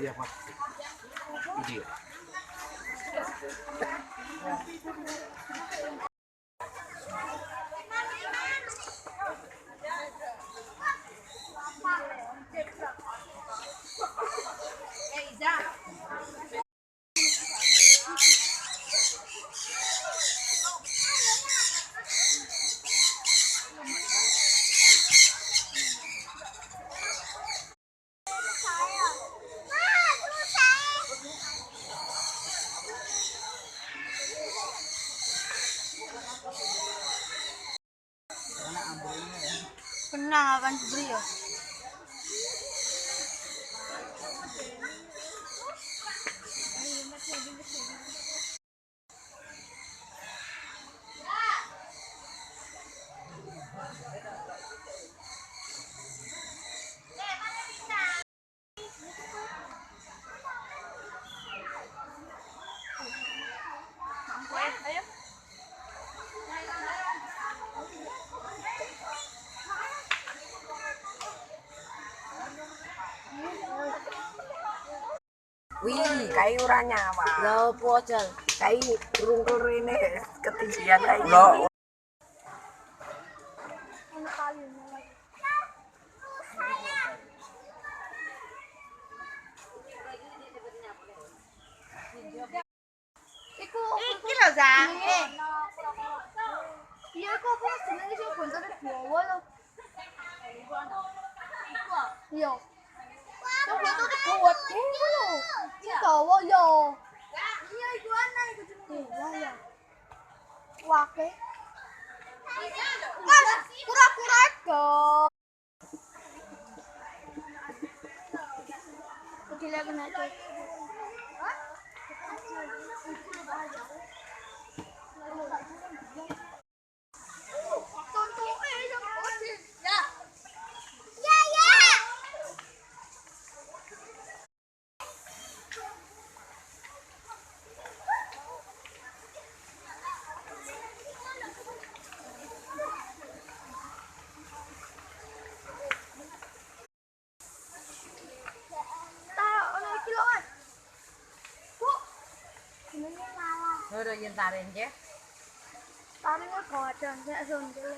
ya Mas. Video. Kenang akan diberi ya. Wih, kai ora nyawa. Lah opo aja. Kai rungkul rene ketinggian kai. Iki lho, Zang. Iya, kok apa jenenge sing bontone dawa lho. Iya. Yang bontone dawa iku lho. Sing dawa ya. Iya, iku ana iku jenenge. Lah ya. Wake. Mas, kura-kura dong. Kecilnya kena cek. Ora yen taren nggih. Tarine godhong nek sondel.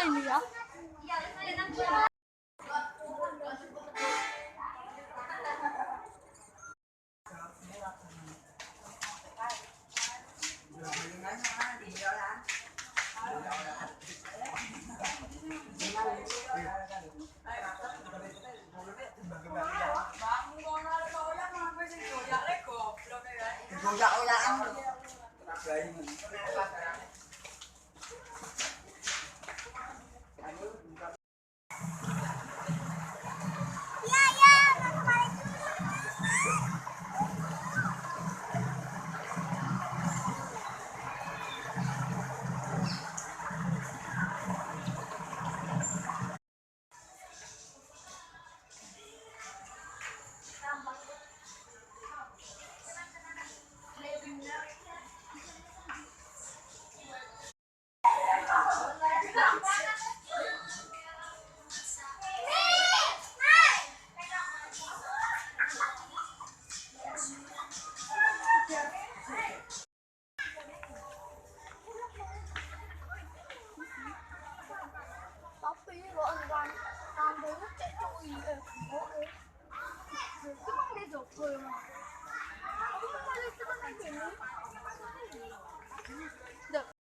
Ini ya. Aku mau